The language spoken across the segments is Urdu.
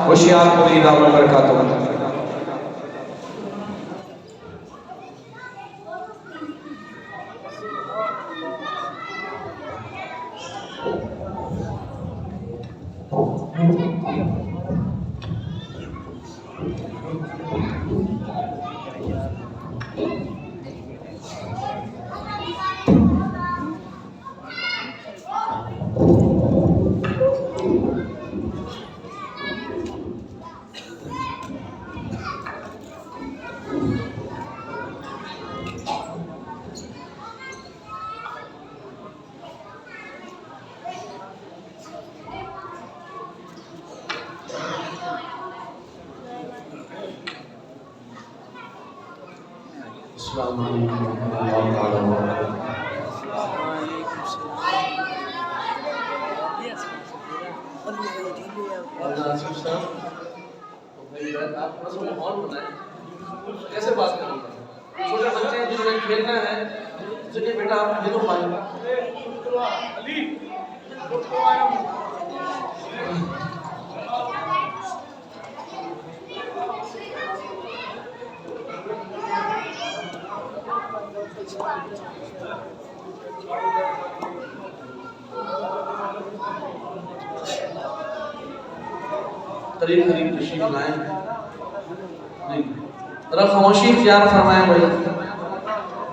ہوشیار پوری دعوت برکاتہ. السلام علیکم ورحمۃ اللہ تعالیٰ وبرکاتہ. کیسے بات کروں گا؟ چھوٹے بچے ہیں جنہوں نے کھیلنا ہے، چلیے بیٹا آپ دے دو پانی. قریب قریب تشریف لائیں. ذرا خاموشی اختیار فرمائیں بھائی.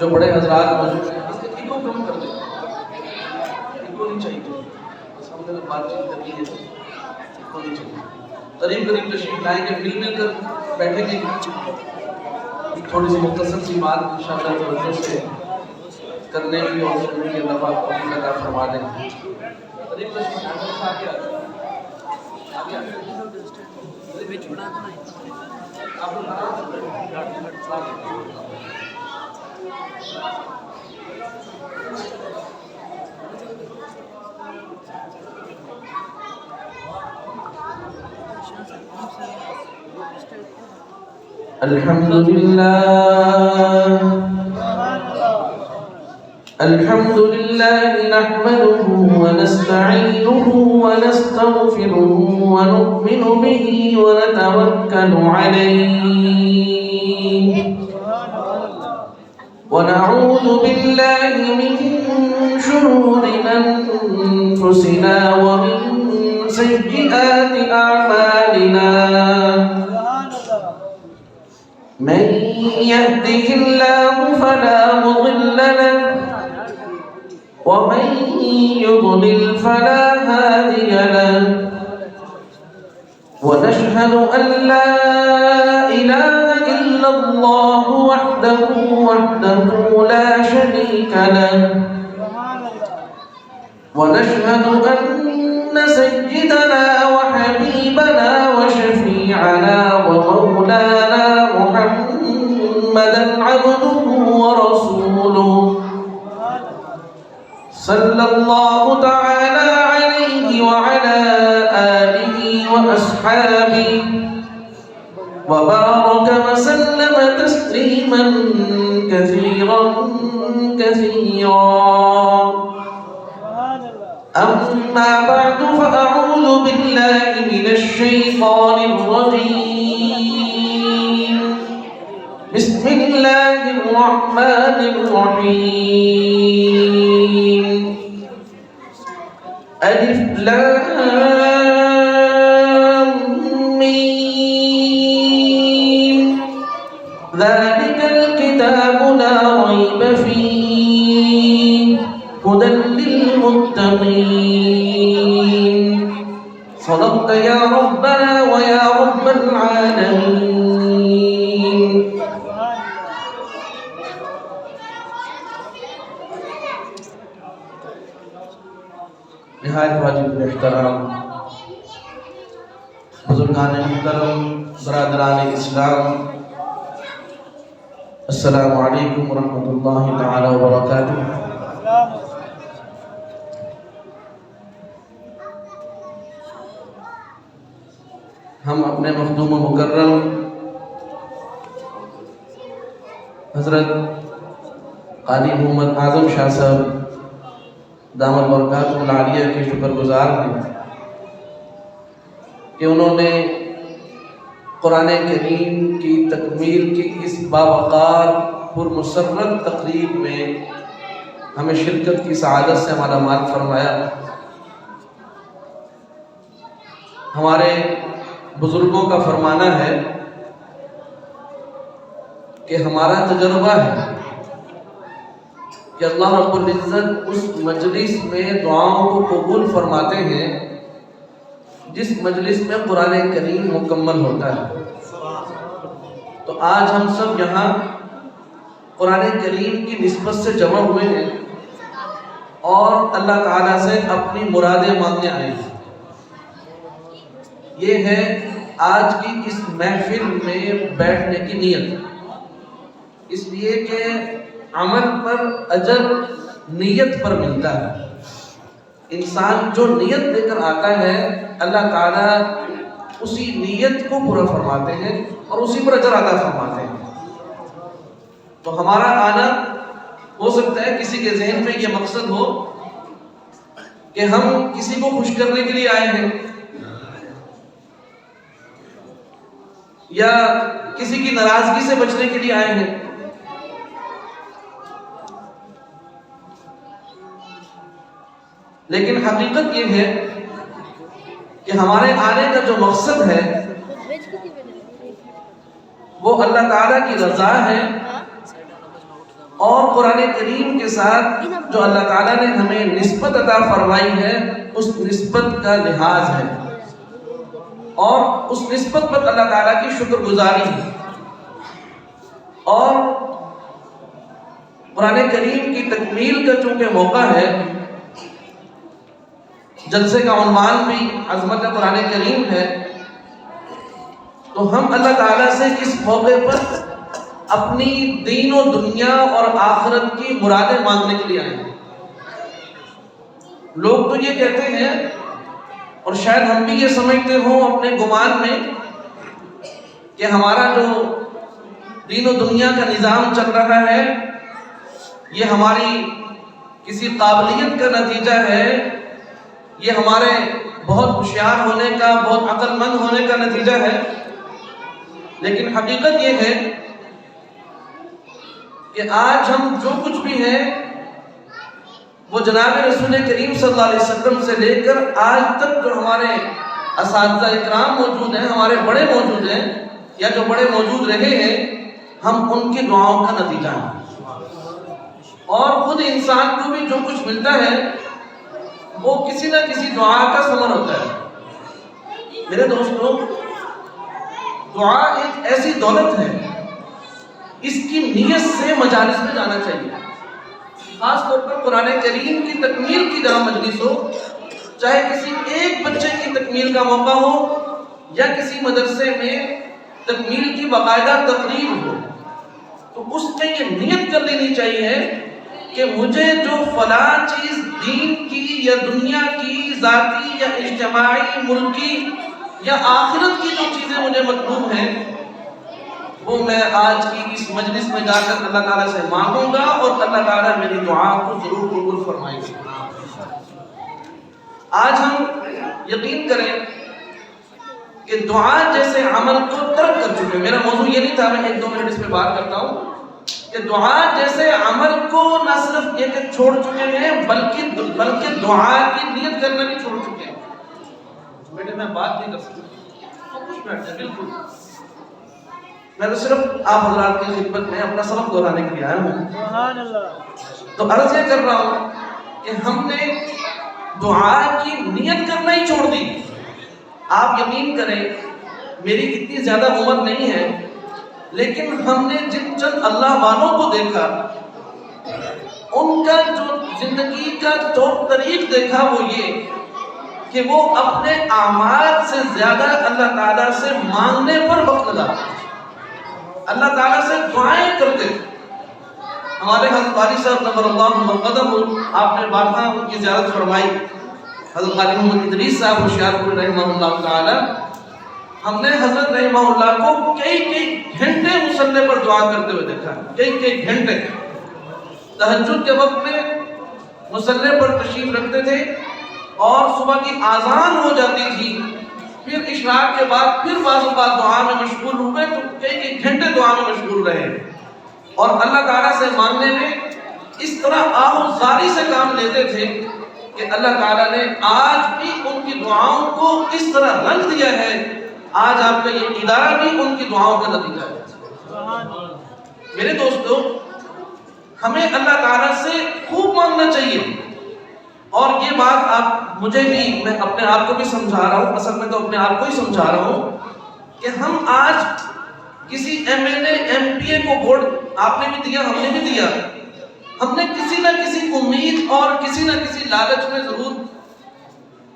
جو بڑے حضرات موجود ہیں اس کے ایگو کم کر دیں. ایگو نہیں چاہیے. بس ہم نے بات چیت کرنی ہے، ایگو نہیں چاہیے. قریب قریب تشریف لائیں گے، مل کر بیٹھیں گے. تھوڑی سی مختصر سی بات انشاءاللہ توجہ سے کرنے کی اور سننے کی اللہ پاک توفیق عطا فرما دیں. قریب تشریف لائیں. الحمد لله نحمده ونستعينه ونستغفره ونؤمن به ونتوكل عليه ونعوذ بالله من شرور أنفسنا ومن سيئات أعمالنا. من يهده الله فلا مضل له ومن يضلل فلا هادي له. ونشهد أن لا إله إلا الله وحده لا شريك له. ونشهد أن سيدنا وحبيبنا وشفيعنا ومولانا محمدا عبده ورسوله صلى الله تعالى عليه وعلى آله وأصحابه وبارك وسلم تسليما كثيرا أما بعد فأعوذ بالله من الشيطان الرجيم. بسم الله الرحمن الرحيم. ألف لام ميم. ذلك الكتاب لا ريب فيه هدى للمتقين. صدقت يا ربنا ويا رب العالمين. نہایت واجب احترام بزرگان محترم، برادران اسلام، السلام علیکم ورحمۃ اللہ تعالی وبرکاتہ. ہم اپنے مخدوم و مکرم حضرت قاری محمد اعظم شاہ صاحب دامت برکاتہ العالیہ کے شکر گزار ہیں کہ انہوں نے قرآن کریم کی تکمیل کی اس باوقار پرمسرت تقریب میں ہمیں شرکت کی سعادت سے ہمارا مال فرمایا۔ ہمارے بزرگوں کا فرمانا ہے کہ ہمارا تجربہ ہے کہ اللہ رب العزت اس مجلس میں دعاؤں کو قبول فرماتے ہیں جس مجلس میں قرآن کریم مکمل ہوتا ہے۔ تو آج ہم سب یہاں قرآن کریم کی نسبت سے جمع ہوئے ہیں اور اللہ تعالیٰ سے اپنی مرادیں مانگنے آئے ہیں۔ یہ ہے آج کی اس محفل میں بیٹھنے کی نیت، اس لیے کہ عمل پر اجر نیت پر ملتا ہے۔ انسان جو نیت لے کر آتا ہے اللہ تعالیٰ اسی نیت کو پورا فرماتے ہیں اور اسی پر اجر عطا فرماتے ہیں۔ تو ہمارا آنا ہو سکتا ہے کسی کے ذہن میں یہ مقصد ہو کہ ہم کسی کو خوش کرنے کے لیے آئے ہیں یا کسی کی ناراضگی سے بچنے کے لیے آئے ہیں، لیکن حقیقت یہ ہے کہ ہمارے آنے کا جو مقصد ہے وہ اللہ تعالیٰ کی رضا ہے اور قرآن کریم کے ساتھ جو اللہ تعالیٰ نے ہمیں نسبت عطا فرمائی ہے اس نسبت کا لحاظ ہے اور اس نسبت پر اللہ تعالیٰ کی شکر گزاری ہے۔ اور قرآن کریم کی تکمیل کا چونکہ موقع ہے، جلسے کا عنوان بھی عظمت قرآن کریم ہے، تو ہم اللہ تعالیٰ سے اس موقع پر اپنی دین و دنیا اور آخرت کی مرادیں مانگنے کے لیے آئے ہیں۔ لوگ تو یہ کہتے ہیں اور شاید ہم بھی یہ سمجھتے ہوں اپنے گمان میں کہ ہمارا جو دین و دنیا کا نظام چل رہا ہے یہ ہماری کسی قابلیت کا نتیجہ ہے، یہ ہمارے بہت ہوشیار ہونے کا، بہت عقل مند ہونے کا نتیجہ ہے۔ لیکن حقیقت یہ ہے کہ آج ہم جو کچھ بھی ہیں وہ جناب رسول کریم صلی اللہ علیہ وسلم سے لے کر آج تک جو ہمارے اساتذہ اکرام موجود ہیں، ہمارے بڑے موجود ہیں یا جو بڑے موجود رہے ہیں، ہم ان کی دعاؤں کا نتیجہ ہیں۔ اور خود انسان کو بھی جو کچھ ملتا ہے وہ کسی نہ کسی دعا کا ثمر ہوتا ہے۔ میرے دوستوں، دعا ایک ایسی دولت ہے، اس کی نیت سے مجالس میں جانا چاہیے، خاص طور پر قرآن کریم کی تکمیل کی جہاں مجلس ہو، چاہے کسی ایک بچے کی تکمیل کا موقع ہو یا کسی مدرسے میں تکمیل کی باقاعدہ تقریب ہو، تو اس میں یہ نیت کر لینی چاہیے کہ مجھے جو فلاں چیز دین کی یا دنیا کی، ذاتی یا اجتماعی، ملکی یا آخرت کی جو چیزیں مجھے مطلوب ہیں وہ میں آج کی اس مجلس میں جا کر اللہ تعالیٰ سے مانگوں گا اور اللہ تعالیٰ میری دعا کو ضرور قبول فرمائیں گے۔ آج ہم یقین کریں کہ دعا جیسے عمل کو ترک کر چکے، میرا موضوع یہ نہیں تھا، میں 1-2 منٹ اس پہ بات کرتا ہوں کہ دعا جیسے عمل کو نہ صرف یہ کہ چھوڑ چکے ہیں بلکہ دعا کی نیت کرنا بھی چھوڑ چکے ہیں۔ بیٹے میں بات نہیں کر سکتا، کچھ بیٹھتے بالکل، میں تو صرف آپ حضرات کی خدمت میں اپنا سبق دہرانے کے لیے آیا ہوں۔ سبحان اللہ۔ تو عرض یہ کر رہا ہوں کہ ہم نے دعا کی نیت کرنا ہی چھوڑ دی۔ آپ یقین کریں میری اتنی زیادہ عمر نہیں ہے، لیکن ہم نے جن چند اللہ والوں کو دیکھا، ان کا جو زندگی کا طور طریق دیکھا وہ یہ کہ وہ اپنے اعمال سے زیادہ اللہ تعالیٰ سے مانگنے پر وقت لگاتے، اللہ تعالیٰ سے دعائیں کرتے۔ ہمارے حضرت قاری صاحب نور اللہ مقدم، آپ نے بارہا ان کی زیارت فرمائی، حضرت قاری محمد ادریس صاحب ہوشیارپور رحمہ اللہ تعالی، ہم نے حضرت رحمہ اللہ کو کئی گھنٹے مصلی پر دعا کرتے ہوئے دیکھا، کئی گھنٹے تہجد کے وقت میں مصلی پر تشریف رکھتے تھے اور صبح کی آذان ہو جاتی تھی پھر اشراق کے بعد پھر بعض اوقات دعا میں مشغول ہوئے تو کئی گھنٹے دعا میں مشغول رہے اور اللہ تعالیٰ سے مانگنے میں اس طرح آہوزاری سے کام لیتے تھے کہ اللہ تعالیٰ نے آج بھی ان کی دعاؤں کو اس طرح رنگ دیا ہے. آج آپ کا یہ ادارہ بھی ان کی دعاؤں کا نتیجہ ہے. میرے دوستو، ہمیں اللہ تعالیٰ سے خوب مانگنا چاہیے. اور یہ بات آپ مجھے بھی، میں اپنے آپ کو بھی سمجھا رہا ہوں، اصل میں تو اپنے آپ کو ہی سمجھا رہا ہوں کہ ہم آج کسی M L A M P A کو ووٹ آپ نے بھی دیا، ہم نے بھی دیا، ہم نے کسی نہ کسی امید اور کسی نہ کسی لالچ میں ضرور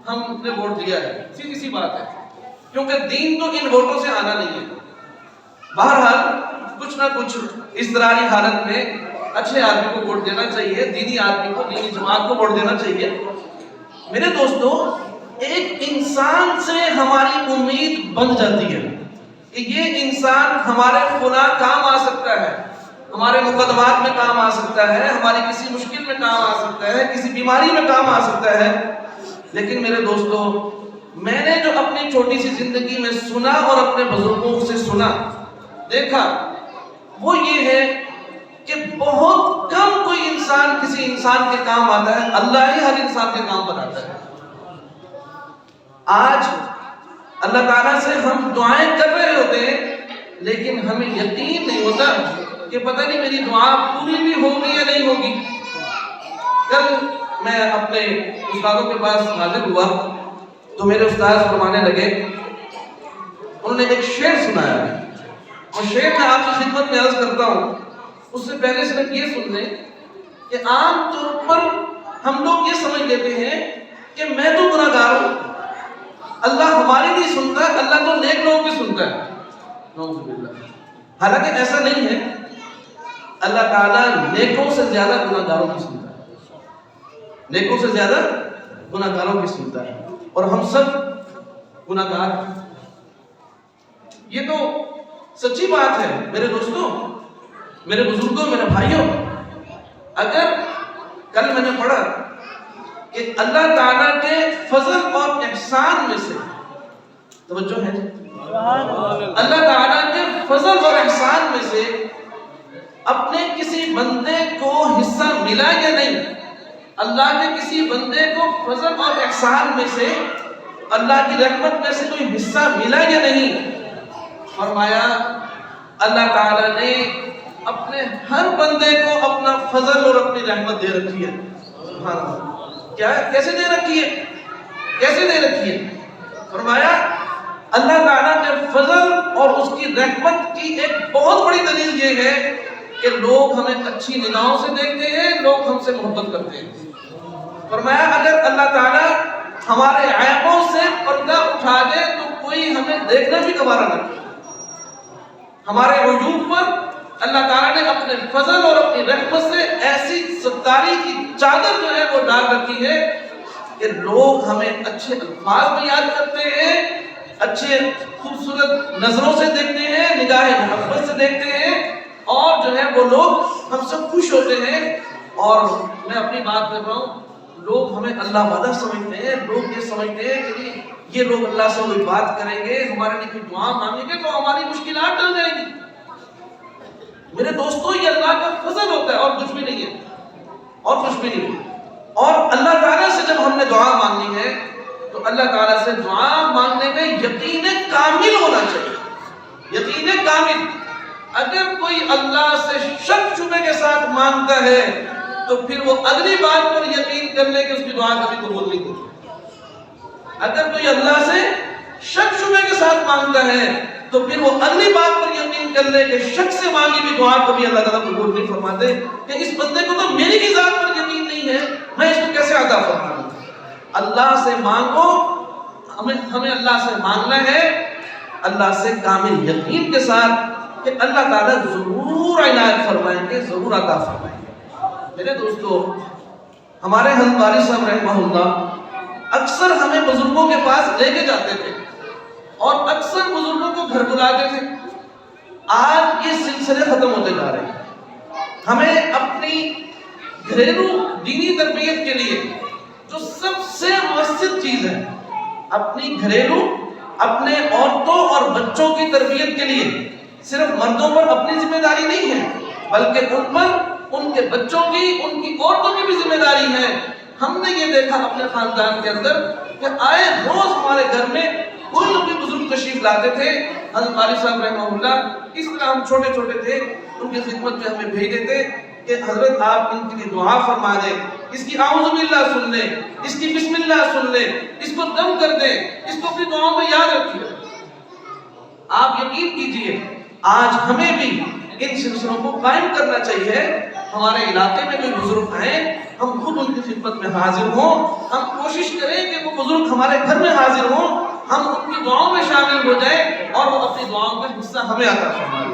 ہم نے ووٹ دیا ہے. سیدھی سی بات ہے، کیونکہ دین تو ان ووٹوں سے آنا نہیں ہے. بہرحال کچھ نہ کچھ اضطراری حالت میں اچھے آدمی کو ووٹ دینا چاہیے، دینی آدمی کو، دینی جماعت کو ووٹ دینا چاہیے. میرے دوستو، ایک انسان سے ہماری امید بن جاتی ہے کہ یہ انسان ہمارے فلاں کام آ سکتا ہے، ہمارے مقدمات میں کام آ سکتا ہے، ہماری کسی مشکل میں کام آ سکتا ہے، کسی بیماری میں کام آ سکتا ہے. لیکن میرے دوستو، میں نے جو اپنی چھوٹی سی زندگی میں سنا اور اپنے بزرگوں سے سنا، دیکھا، وہ یہ ہے کہ بہت کم کوئی انسان کسی انسان کے کام آتا ہے، اللہ ہی ہر انسان کے کام بناتا ہے. آج اللہ تعالیٰ سے ہم دعائیں کر رہے ہوتے ہیں لیکن ہمیں یقین نہیں ہوتا کہ پتہ نہیں میری دعا پوری بھی ہوگی یا نہیں ہوگی. کل میں اپنے استادوں کے پاس حاضر ہوا تو میرے استاد فرمانے لگے، انہوں نے ایک شعر سنایا ہے اور شعر میں آپ کی خدمت میں عرض کرتا ہوں. اس سے پہلے صرف یہ سن لیں کہ عام طور پر ہم لوگ یہ سمجھ لیتے ہیں کہ میں تو گناہ گار ہوں، اللہ ہماری نہیں سنتا، اللہ تو نیک لوگوں کی سنتا ہے. نعوذ باللہ. حالانکہ ایسا نہیں ہے، اللہ تعالیٰ نیکوں سے زیادہ گناہ گاروں کی سنتا ہے، نیکوں سے زیادہ گناہ گاروں کی سنتا ہے، اور ہم سب گناہ گار ہیں. یہ تو سچی بات ہے میرے دوستوں، میرے بزرگوں، میرے بھائیوں. اگر کل میں نے پڑھا کہ اللہ تعالیٰ کے فضل اور احسان میں سے، توجہ ہے، اللہ تعالیٰ کے فضل اور احسان میں سے اپنے کسی بندے کو حصہ ملا یا نہیں، اللہ کے کسی بندے کو فضل اور احسان میں سے، اللہ کی رحمت میں سے کوئی حصہ ملا یا نہیں. فرمایا اللہ تعالیٰ نے اپنے ہر بندے کو اپنا فضل اور اپنی رحمت دے رکھی ہے. سبحان اللہ. کیا ہے؟ کیسے دے رکھی ہے؟ کیسے دے رکھی ہے؟ فرمایا اللہ تعالیٰ کے فضل اور اس کی رحمت کی ایک بہت بڑی دلیل یہ ہے کہ لوگ ہمیں اچھی نگاہوں سے دیکھتے ہیں، لوگ ہم سے محبت کرتے ہیں. فرمایا اگر اللہ تعالیٰ ہمارے عیبوں سے پردہ اٹھا دے تو کوئی ہمیں دیکھنا بھی گوارا نہ کرے. ہمارے عیوب پر اللہ تعالیٰ نے اپنے فضل اور اپنی رحمت سے ایسی ستاری کی چادر جو ہے وہ ڈال رکھی ہے کہ لوگ ہمیں اچھے الفاظ میں یاد کرتے ہیں، اچھے خوبصورت نظروں سے دیکھتے ہیں، نگاہ محبت سے دیکھتے ہیں، اور جو ہے وہ لوگ ہم سے خوش ہوتے ہیں. اور میں اپنی بات کر رہا ہوں، لوگ ہمیں اللہ مدد سمجھتے ہیں، لوگ یہ سمجھتے ہیں کہ یہ لوگ اللہ سے کوئی بات کریں گے، ہمارے لیے کوئی دعا مانگیں گے تو ہماری مشکلات ٹل جائیں گی. میرے دوستو، یہ اللہ کا فضل ہوتا ہے اور کچھ بھی نہیں ہے، اور کچھ بھی نہیں ہے. اور اللہ تعالیٰ سے جب ہم نے دعا مانگنی ہے تو اللہ تعالیٰ سے دعا مانگنے میں یقین کامل ہونا چاہیے. یقین کامل. اگر کوئی اللہ سے شک شبے کے ساتھ مانگتا ہے تو پھر وہ اگلی بات پر یقین کر لے کہ اس کی دعا کبھی قبول نہیں ہوتی. اگر کوئی اللہ سے شک شبے کے ساتھ مانگتا ہے تو پھر وہ اگلی بات پر یقین کر لے کہ شک سے مانگی بھی دعا کبھی اللہ تعالیٰ قبول نہیں فرماتے، کہ اس بندے کو تو میری کی ذات پر یقین نہیں ہے، میں اس کو کیسے عطا فرماؤں. اللہ سے مانگو، ہمیں اللہ سے مانگنا ہے اللہ سے کامل یقین کے ساتھ کہ اللہ تعالیٰ ضرور عنایت فرمائیں گے، ضرور عطا فرمائیں گے. میرے دوستو، ہمارے حضرت باری صاحب رحمہ اللہ اکثر ہمیں بزرگوں کے پاس لے کے جاتے تھے اور اکثر بزرگوں کو گھر بلاتے تھے. آج یہ سلسلے ختم ہوتے جا رہے ہیں. ہمیں اپنی گھریلو دینی تربیت کے لیے جو سب سے مؤثر چیز ہے، اپنی گھریلو اپنے عورتوں اور بچوں کی تربیت کے لیے صرف مردوں پر اپنی ذمہ داری نہیں ہے، بلکہ ان پر ان کے بچوں کی، ان کی عورتوں کی بھی ذمہ داری ہے۔ ہم نے یہ دیکھا اپنے خاندان کے اندر کہ آئے روز ہمارے گھر میں کوئی نہ کوئی بزرگ تشریف لاتے تھے۔ حضرت علی صاحب رحمہ اللہ اس طرح ہم چھوٹے چھوٹے تھے، ان کی خدمت میں ہمیں بھیج دیتے کہ حضرت آپ ان کی دعا فرما دیں، اس کی اعوذ باللہ سن لیں، اس کی بسم اللہ سن لیں، اس کو دم کر دیں، اس کو اپنی دعاؤں میں یاد رکھیے۔ آپ یقین کیجئے آج ہمیں بھی ان سلسلوں کو قائم کرنا چاہیے۔ ہمارے علاقے میں کوئی بزرگ آئیں، ہم خود ان کی خدمت میں حاضر ہوں، ہم کوشش کریں کہ وہ بزرگ ہمارے گھر میں حاضر ہوں، ہم ان کی دعاؤں میں شامل ہو جائیں اور وہ اپنی دعاؤں کا حصہ ہمیں عطا فرمائیں،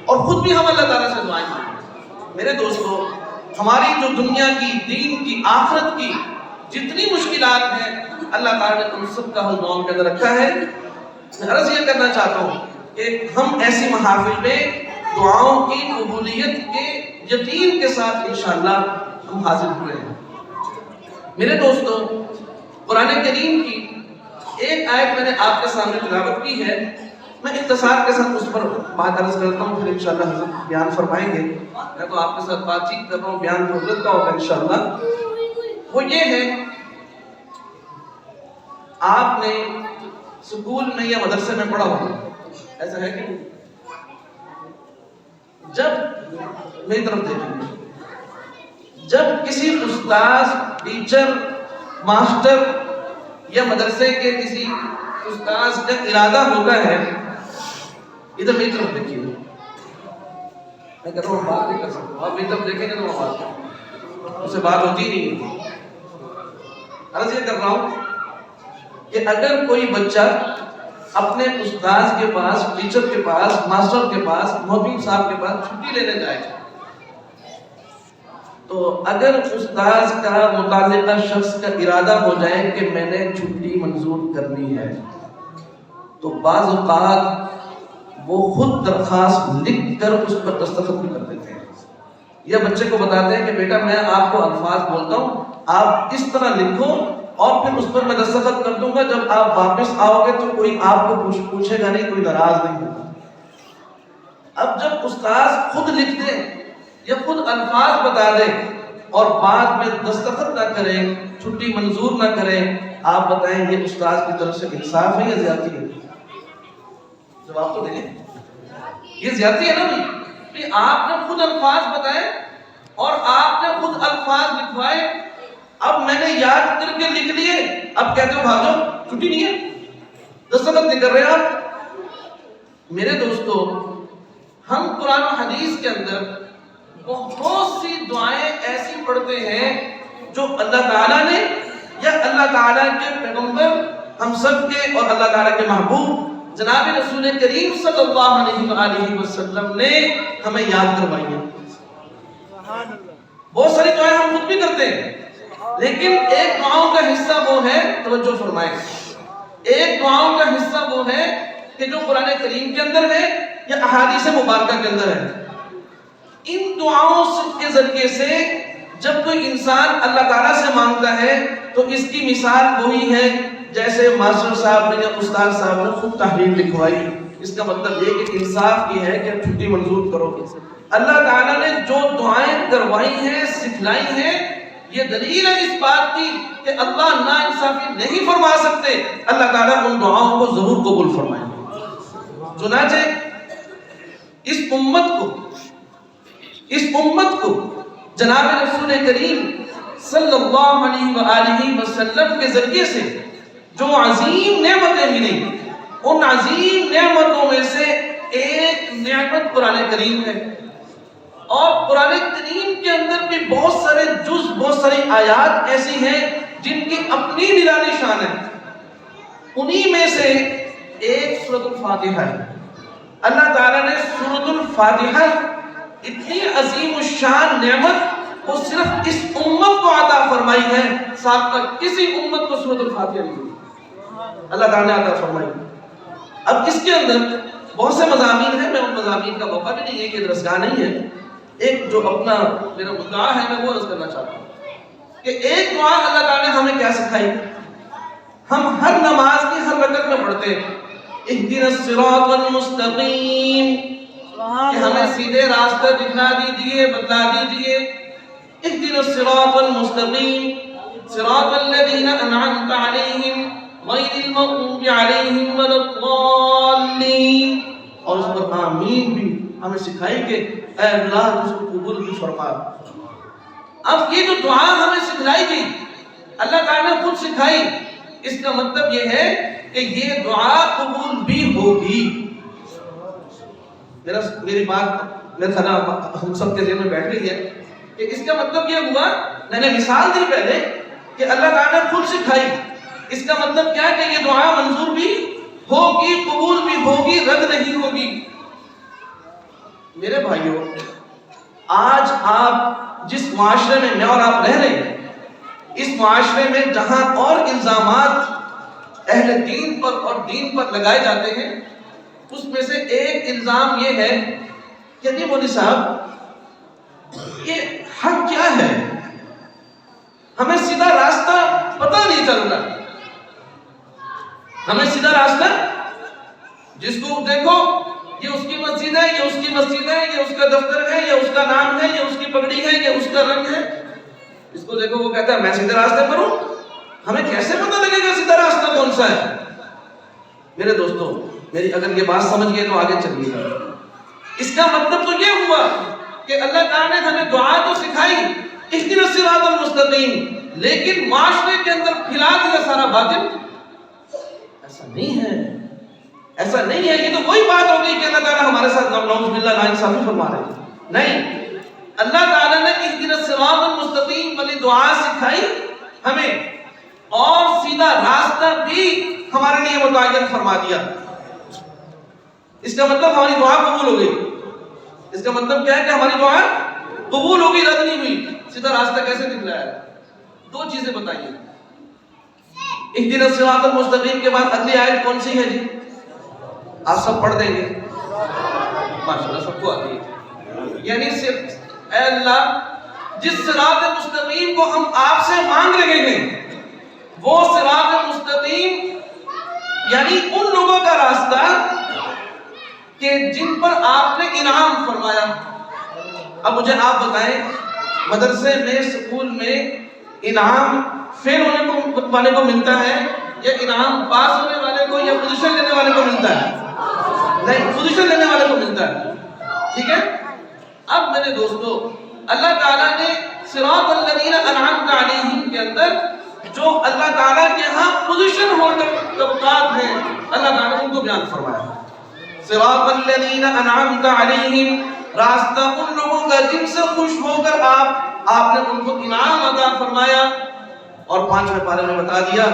اور خود بھی ہم اللہ تعالیٰ سے دعائیں مانگیں۔ میرے دوستو، ہماری جو دنیا کی، دین کی، آخرت کی جتنی مشکلات ہیں اللہ تعالیٰ نے ان سب کا حل دعاؤں کے اندر رکھا ہے۔ میں عرض یہ کرنا چاہتا ہوں کہ ہم ایسی محافل میں دعاؤں کی قبولیت کے یقین کے ساتھ انشاءاللہ ہم حاضر ہوئے ہیں۔ میرے دوستو، قرآن کریم کی ایک آیت میں نے آپ کے سامنے تلاوت کی ہے، میں اختصار کے ساتھ اس پر بات عرض کرتا ہوں، پھر انشاءاللہ حضرت بیان فرمائیں گے۔ میں تو آپ کے ساتھ بات چیت کر رہا ہوں، بیان حضرت کا ہوگا انشاءاللہ۔ وہ یہ ہے، آپ نے سکول میں یا مدرسے میں پڑھا ہوگا، ایسا ہے کہ جب میری طرف دیکھیں، جب کسی استاذ، ٹیچر، ماسٹر یا مدرسے کے کسی استاذ کا ارادہ ہوتا ہے، ادھر میری طرف دیکھیے، میں کہتا ہوں بات نہیں کر سکتا، آپ میری طرف دیکھیں گے تو میں بات کروں، اس سے بات ہوتی نہیں۔ عرض یہ کر رہا ہوں کہ اگر کوئی بچہ اپنے استاذ کے پاس، ٹیچر کے پاس، ماسٹر کے پاس، محترم صاحب کے پاس چھٹی لینے جائے تو اگر استاذ کا متعلقہ شخص کا ارادہ ہو جائے کہ میں نے چھٹی منظور کرنی ہے، تو بعض اوقات وہ خود درخواست لکھ کر اس پر دستخط بھی کر دیتے ہیں، یا بچے کو بتاتے ہیں کہ بیٹا میں آپ کو الفاظ بولتا ہوں، آپ اس طرح لکھو اور پھر اس پر میں دستخط کر دوں گا، جب آپ واپس آؤ گے تو کوئی آپ کو پوچھے گا نہیں، کوئی ناراض نہیں ہوگا۔ اب جب استاذ خود لکھ دے یا خود الفاظ بتا دے اور بعد میں دستخط نہ کرے، چھٹی منظور نہ کرے، آپ بتائیں یہ استاذ کی طرف سے انصاف ہے یا زیادتی ہے؟ جواب تو دیں، یہ زیادتی ہے نا بھائی؟ آپ نے خود الفاظ بتائے اور آپ نے خود الفاظ لکھوائے، اب میں نے یاد کر کے لکھ لیے، اب کہتے ہو بھاگو، چھٹی نہیں ہے، دستخط نہیں کر رہے آپ۔ میرے دوستو، ہم قرآن و حدیث کے اندر بہت سی دعائیں ایسی پڑھتے ہیں جو اللہ تعالیٰ نے یا اللہ تعالیٰ کے پیغمبر ہم سب کے اور اللہ تعالیٰ کے محبوب جناب رسول کریم صلی اللہ علیہ وآلہ وسلم نے ہمیں یاد کروائی ہیں۔ بہت ساری دعائیں ہم خود بھی کرتے ہیں، لیکن ایک دعاؤں کا حصہ وہ ہے، توجہ فرمائیں، ایک دعاؤں کا حصہ وہ ہے کہ جو قرآن کریم کے اندر ہے یا احادیث مبارکہ کے اندر ہے۔ ان دعاؤں کے ذریعے سے جب کوئی انسان اللہ تعالیٰ سے مانگتا ہے تو اس کی مثال وہی ہے جیسے ماسٹر صاحب نے یا استاد صاحب نے خود تحریر لکھوائی۔ اس کا مطلب یہ کہ انصاف یہ ہے کہ چھٹی منظور کرو۔ اللہ تعالیٰ نے جو دعائیں کروائی ہیں، سکھلائی ہیں، یہ دلیل ہے اس بات کی کہ اللہ نا انصافی نہیں فرما سکتے، اللہ تعالیٰ ان دعاؤں کو ضرور قبول فرمائیں گے۔ چنانچہ اس امت کو جناب رسول کریم صلی اللہ علیہ وآلہ وسلم کے ذریعے سے جو عظیم نعمتیں ملی، ان عظیم نعمتوں میں سے ایک نعمت قرآن کریم ہے، اور قرآن کریم کے اندر بھی بہت سارے جز، بہت ساری آیات ایسی ہیں جن کی اپنی نرالی شان ہے۔ انہی میں سے ایک سورۃ الفاتحہ ہے۔ اللہ تعالیٰ نے سورۃ الفاتحہ اتنی عظیم الشان نعمت وہ صرف اس امت کو عطا فرمائی ہے، سابقہ کسی امت کو سورۃ الفاتحہ نہیں ہوئی، اللہ تعالیٰ نے عطا فرمائی۔ اب اس کے اندر بہت سے مضامین ہیں، میں ان مضامین کا موقع بھی نہیں ہے کہ درسگاہ نہیں ہے، ایک جو اپنا میرا دعا ہے میں وہ عرض کرنا چاہتا ہوں کہ ایک دعا اللہ تعالیٰ نے ہمیں کیا سکھائی؟ ہم ہر نماز کی ہر رکعت میں پڑھتے ہیں اہدنا الصراط المستقیم، کہ ہمیں سیدھے راستہ دکھا دیجئے، بتلا دیجئے. اہدنا الصراط المستقیم صراط الذین انعمت علیہم غیر المغضوب علیہم ولا الضالین. اور اس پر آمین بھی ہمیں سکھائی کہ اے اللہ اس کو قبول بھی فرما. اب یہ جو دعا ہمیں سکھلائی گئی، اللہ تعالیٰ نے خود سکھائی، اس کا مطلب یہ ہے کہ یہ دعا قبول بھی ہوگی. میری بات میرے خیال ہم سب کے ذہن میں بیٹھ گئی ہے کہ اس کا مطلب یہ ہوا، میں نے مثال دی پہلے کہ اللہ تعالیٰ نے خود سکھائی. اس کا مطلب کیا ہے کہ یہ دعا منظور بھی ہوگی، قبول بھی ہوگی، رد نہیں ہوگی. میرے بھائیوں، آج آپ جس معاشرے میں میں اور آپ رہ رہے ہیں، اس معاشرے میں جہاں اور الزامات اہل دین پر اور دین پر لگائے جاتے ہیں، اس میں سے ایک الزام یہ ہے کہ نہیں مولوی صاحب یہ حق کیا ہے، ہمیں سیدھا راستہ پتہ نہیں چل رہا. ہمیں سیدھا راستہ، جس کو دیکھو یہ اس کی مسجد ہے، یہ اس کی مسجد ہے، یہ اس کا دفتر ہے، یہ اس کا نام ہے، یہ اس کی پگڑی ہے، یہ اس کا رنگ ہے. اس کو دیکھو وہ کہتا ہے میں سیدھے راستے پر ہوں. ہمیں کیسے پتہ لگے گا سیدھا راستہ کون سا ہے؟ میرے دوستو، میری اگر یہ بات سمجھ گئے تو آگے چلیے. اس کا مطلب تو یہ ہوا کہ اللہ تعالیٰ نے ہمیں دعا تو سکھائی اہدنا الصراط المستقیم، لیکن معاشرے کے اندر پھیلا دیا سارا باطل. ایسا نہیں ہے، ایسا نہیں ہے. یہ تو وہی بات ہو گئی کہ اللہ تعالیٰ ہمارے ساتھ نعوذ باللہ ناانصافی فرما رہے ہیں. نہیں، اللہ تعالیٰ نے اہدنا الصراط المستقیم والی دعا سکھائی ہمیں، اور سیدھا راستہ بھی ہمارے لیے متعین فرما دیا. اس کا مطلب ہماری دعا قبول ہو گئی. اس کا مطلب کیا ہے کہ ہماری دعا قبول ہو گئی، رد نہیں ہوئی. سیدھا راستہ کیسے دکھلایا؟ دو چیزیں بتائیے. اہدنا الصراط المستقیم کے بعد اگلی آیت کون سی ہے جی؟ آپ سب پڑھ دیں گے ماشاءاللہ، سب کو آتی ہے. یعنی صرف اے اللہ جس صراط مستقیم کو ہم آپ سے مانگ رہے ہیں، وہ صراط مستقیم یعنی ان لوگوں کا راستہ کہ جن پر آپ نے انعام فرمایا. اب مجھے آپ بتائیں، مدرسے میں، سکول میں انعام فیل ہونے والے کو ملتا ہے یا انعام پاس ہونے والے کو یا پوزیشن لینے والے کو ملتا ہے؟ نہیں، پوزیشن لینے والے کو ملتا ہے. ٹھیک ہے. اب میرے دوستو، اللہ تعالیٰ نے صراط الذین انعمت علیہم کے اندر جو اللہ تعالیٰ کے ہاں پوزیشن ہولڈر طبقات ہیں، اللہ تعالیٰ نے ان کو بیان فرمایا. صراط الذین انعمت علیہم، راستہ ان لوگوں کا جن سے خوش ہو کر آپ نے ان کو انعام عطا فرمایا. اور 5ویں پارے میں بتا دیا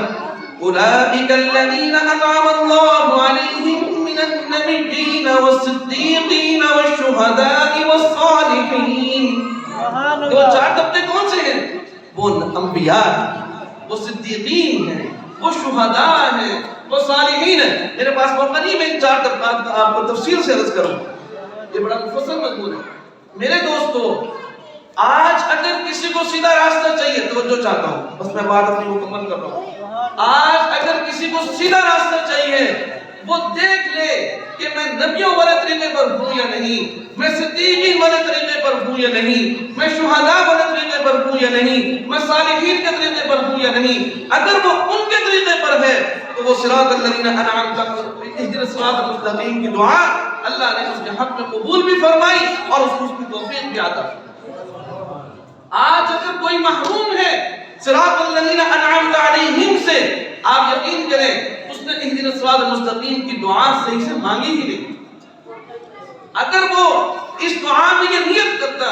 اولئک الذین انعم اللہ علیہم من النبیین والصدیقین والشہداء والصالحین. وہ 4 طبقے کون سے ہیں؟ وہ انبیاء، وہ صدیقین ہیں، وہ شہداء ہیں، وہ صالحین ہیں. میرے پاس موقع نہیں میں ان 4 طبقات کا آپ کو تفصیل سے عرض کروں، یہ بڑا مفصل مضمون ہے. میرے دوستو، آج اگر کسی کو سیدھا راستہ چاہیے، توجہ چاہتا ہوں، بس میں بات اپنی مکمل کر رہا ہوں. آج اگر کسی کو سیدھا راستہ چاہیے، وہ دیکھ لے کہ میں نبیوں والے طریقے پر ہوں یا نہیں، میں صدیقین والے طریقے پر ہوں یا نہیں، میں شہداء والے طریقے پر ہوں یا نہیں، میں صالحین کے طریقے پر ہوں یا نہیں. اگر وہ ان کے طریقے پر ہے تو وہ صراط الذین انعمت اہدنا الصراط المستقیم کی دعا اللہ نے اس کے حق میں قبول بھی فرمائی اور اس کو اس کی توفیق بھی عطا. آج اگر کوئی محروم ہے صراط الذین انعمت علیہم سے، آپ یقین کریں اس نے اہدنا الصراط المستقیم کی دعا صحیح سے مانگی ہی نہیں. اگر وہ اس دعا میں یہ نیت کرتا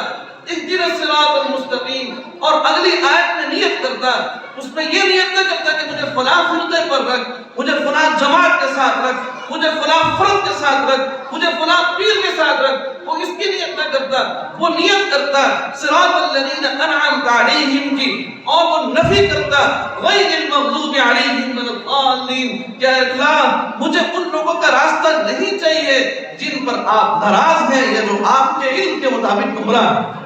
اہدنا الصراط المستقیم اور اگلی آیت میں نیت کرتا، اس میں یہ نیت نہ کرتا کہ مجھے فلاں فرقے پر رکھ، مجھے فلاں جماعت کے ساتھ رکھ، مجھے فلاں فرد کے ساتھ رکھ، مجھے فلاں پیر کے ساتھ رکھ، وہ اس کی نیت نہ کرتا. وہ نیت کرتا صراط الذین انعمت علیہم کی، اور وہ نفی کرتا غیر المغضوب علیہم ولا الضالین، کہ اللہ مجھے ان لوگوں کا راستہ نہیں چاہیے جن پر آپ ناراض ہیں یا جو آپ کے علم کے مطابق گمراہ ہیں.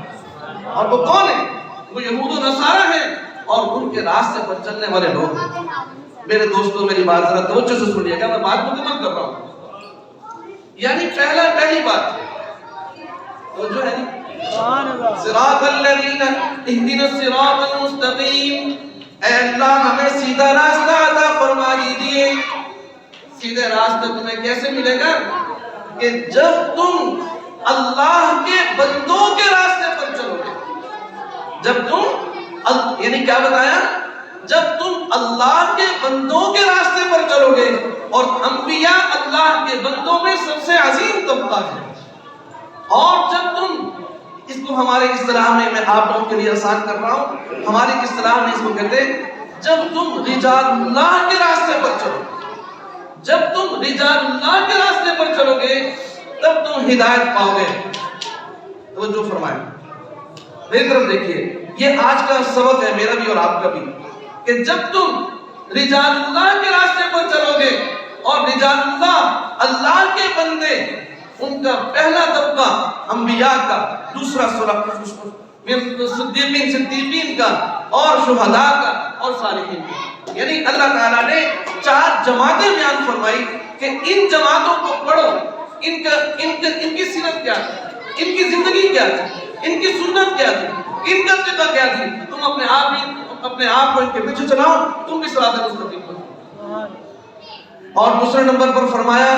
اور وہ کون ہیں؟ وہ یہود و نصارہ ہیں اور ان کے راستے پر چلنے والے لوگ ہیں. میرے دوستوں میری بات ذرا توجہ سے سنیے گا، میں بات مکمل کر رہا ہوں. یعنی پہلی بات توجہ ہے صراط الذین اہدنا الصراط المستقیم، اے اللہ ہمیں سیدھا راستہ عطا فرما دیجیے. سیدھے راستے تمہیں کیسے ملے گا؟ کہ جب تم اللہ کے بندوں کے راستے پر چلو گے. جب تم یعنی کیا بتایا؟ جب تم اللہ کے بندوں کے راستے پر چلو گے، اور انبیاء اللہ کے بندوں میں سب سے عظیم طبقہ ہے. اور جب تم اس کو ہمارے اصطلاح میں آپ لوگوں کے لیے آسان کر رہا ہوں، ہماری اصطلاح میں اس کو کہتے ہیں جب تم رجال اللہ کے راستے پر چلو، جب تم رجال اللہ کے راستے پر چلو گے تب تم ہدایت پاؤ گے. توجہ فرمائیں، میری طرف دیکھیے، یہ آج کا سبق ہے میرا بھی اور آپ کا بھی، کہ جب تم رجال اللہ کے راستے پر چلو گے، اور رجال اللہ کے بندے، ان کا پہلا طبقہ انبیاء کا، دوسرا صدیقین کا، اور شہداء کا، اور صالحین کا. یعنی اللہ تعالیٰ نے 4 جماعتیں بیان فرمائی کہ ان جماعتوں کو پڑھو، ان کی سیرت کیا تھی، ان کی زندگی کیا تھی، ان کی سنت کیا تھی، ان کا طریقہ کیا تھی. تم اپنے آپ کو ان کے پیچھے چلاؤ، تم بھی صراط مستقیم پر. اور دوسرے نمبر پر فرمایا،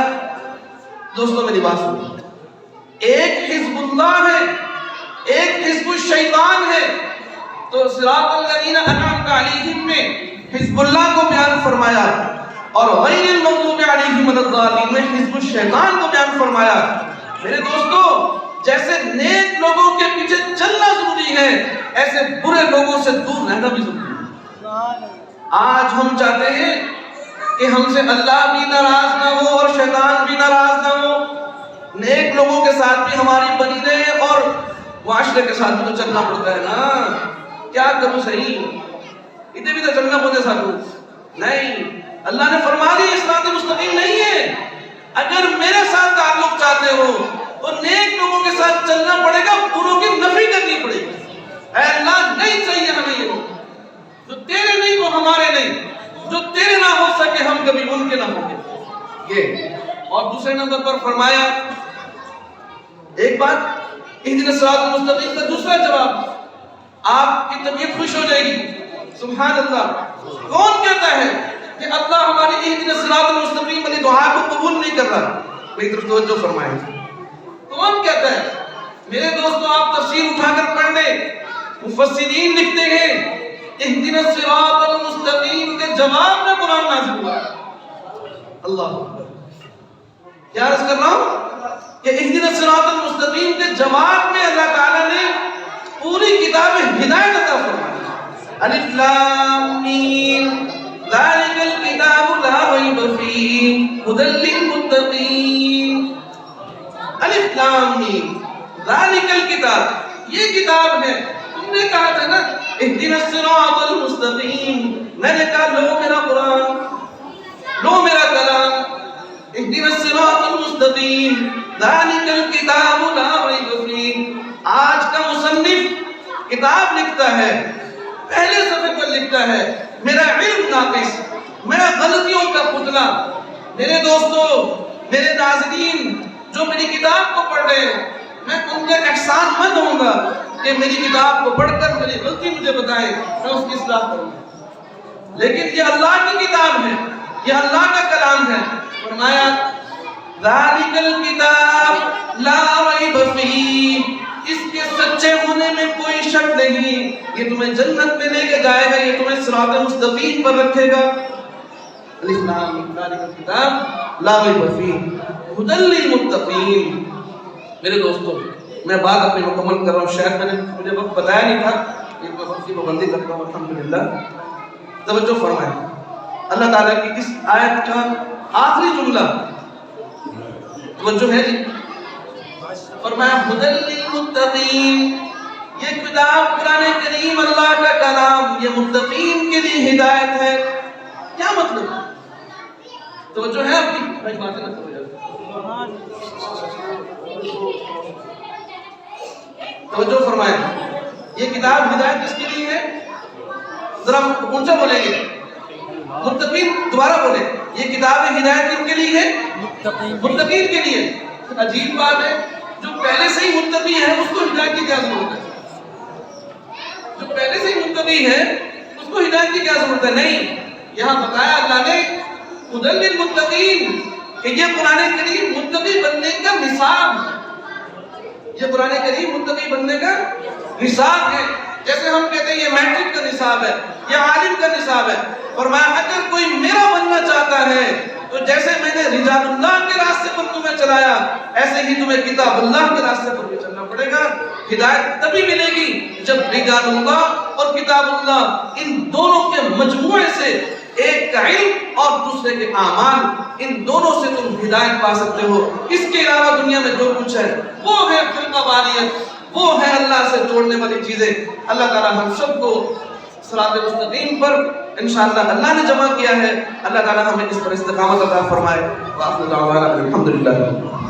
دوستوں میری بات سنو، ایک حزب اللہ ہے، ایک حزب الشیطان ہے. تو صراط الذین انعمت علیہم میں حزب اللہ کو بیان فرمایا، اور غیر المغضوب علیہم ولا الضالین میں حزب الشیطان کو بیان فرمایا. میرے دوستو، جیسے نیک لوگوں کے پیچھے چلنا ضروری ہے، ایسے برے لوگوں سے دور رہنا بھی ضروری ہے. آج ہم چاہتے ہیں کہ ہم سے اللہ بھی ناراض نہ ہو اور شیطان بھی ناراض نہ ہو. نیک لوگوں کے ساتھ بھی ہماری بنی رہے، اور معاشرے کے ساتھ بھی تو چلنا پڑتا ہے نا. کیا کروں صحیح، ادھر بھی تو چلنا پڑتا ساتھوں. نہیں، اللہ نے فرما دی صراط مستقیم نہیں ہے. اگر میرے ساتھ تعلق چاہتے ہو تو نیک لوگوں کے ساتھ چلنا پڑے گا، بروں کی نفی کرنی پڑے گی. اے اللہ نہیں چاہیے ہمیں یہ لوگ، جو تیرے نہیں وہ ہمارے نہیں، جو تیرے نہ ہو سکے ہم کبھی ان کے نہ ہوں گے. یہ اور دوسرے نمبر پر فرمایا ایک بات، اہدنا الصراط المستقیم کا دوسرا جواب، آپ کی طبیعت خوش ہو جائے گی. سبحان اللہ، کون کہتا ہے کہ اللہ ہماری اہدنا الصراط المستقیم والی دعا کو قبول نہیں کر رہا؟ میری طرف توجہ فرمائیں، کون کہتا ہے؟ میرے دوستوں، آپ تفسیر اٹھا کر پڑھ لیں، مفسرین لکھتے ہیں اہدنا الصراط المستقیم کے جواب میں قرآن نازل ہوا. اللہ کیا عرض کر رہا ہوں کہ اہدنا الصراط المستقیم کے جواب میں اللہ تعالیٰ نے پوری کتاب ہدایت عطا فرمائی. الف لام میم ذالک الکتاب لا ریب فیہ ھدی للمتقین. الف لام میم ذالک الکتاب، یہ کتاب ہے. تم نے کہا تھا نا اہدنا الصراط المستقیم، میں نے کہا لو میرا قرآن، لو میرا کلام، اہدنا الصراط المستقیم ذالک الکتاب لا ریب فیہ. آج کا مصنف کتاب لکھتا ہے، پہلے صفحے پر لکھتا ہے میرا علم ناقص، میرا غلطیوں کا پتلا. میرے دوستو، میرے ناظرین جو میری کتاب کو پڑھ رہے ہیں، میں ان کے احسان مند ہوں گا کہ میری کتاب کو پڑھ کر میری غلطی مجھے بتائیں، میں اس کی اصلاح کروں. لیکن یہ اللہ کی کتاب ہے، یہ اللہ کا کلام ہے. فرمایا ذالک الکتاب لا ریب فیہ، اس کے سچے ہونے میں کوئی شک نہیں، یہ تمہیں جنت میں لے کے جائے گا، یہ تمہیں صراط مستقیم پر رکھے گا. الف لام میم ذالک الکتاب لا ریب فیہ ھدی للمتقین. میرے دوستو، میں بات اپنی مکمل کر رہا ہوں. شاید میں نے مجھے وقت بتایا نہیں تھا، ایک میں وقت کی پابندی کرتا ہوں الحمدللہ. توجہ فرمائیں، اللہ تعالیٰ کی اس آیت کا آخری جملہ توجہ ہے جی، فرمایا ھدی للمتقین. یہ کتاب قرآن کریم اللہ کا کلام، یہ متقین کے لیے ہدایت ہے. کیا مطلب؟ توجہ ہے آپ کی؟ بھائی باتیں نہ کرو. توجہ فرمائیں، یہ کتاب ہدایت کس کے لیے ہے؟ ذرا اونچا بولیں گے. متقین دوبارہ بولے، یہ کتاب ہدایت کن کے لیے ہے؟ متقین کے لیے۔ عجیب بات ہے، جو پہلے سے ہی متقی ہے اس کو ہدایت کی کیا ضرورت ہے؟ جو پہلے سے ہی متقی ہے اس کو ہدایت کی کیا ضرورت ہے؟ نہیں، یہاں بتایا اللہ نے ہدی للمتقین کہ یہ قرآن کریم متقی بننے کا نصاب ہے۔ یہ قرآن کریم متقی بننے کا نصاب ہے۔ جیسے ہم کہتے ہیں یہ میٹرک کا نصاب ہے، یہ عالم کا نصاب ہے، فرمایا اگر کوئی میرا بننا چاہتا ہے تو جیسے میں نے رجال اللہ کے راستے پر تمہیں چلایا ایسے ہی تمہیں کتاب اللہ کے راستے پر بھی چلنا پڑے گا۔ ہدایت تبھی ملے گی جب رجال اللہ اور کتاب اللہ ان دونوں کے مجموعے سے، ایک کا علم اور دوسرے کے اعمال، ان دونوں سے تم ہدایت پا سکتے ہو۔ اس کے علاوہ دنیا میں جو کچھ ہے وہ ہے فرقہ واریت، وہ ہے اللہ سے جوڑنے والی چیزیں۔ اللہ تعالی ہم سب کو صراط مستقیم پر انشاءاللہ اللہ نے جمع کیا ہے، اللہ تعالی ہمیں اس پر استقامت عطا فرمائے۔ وآخر دعوانا الحمدللہ۔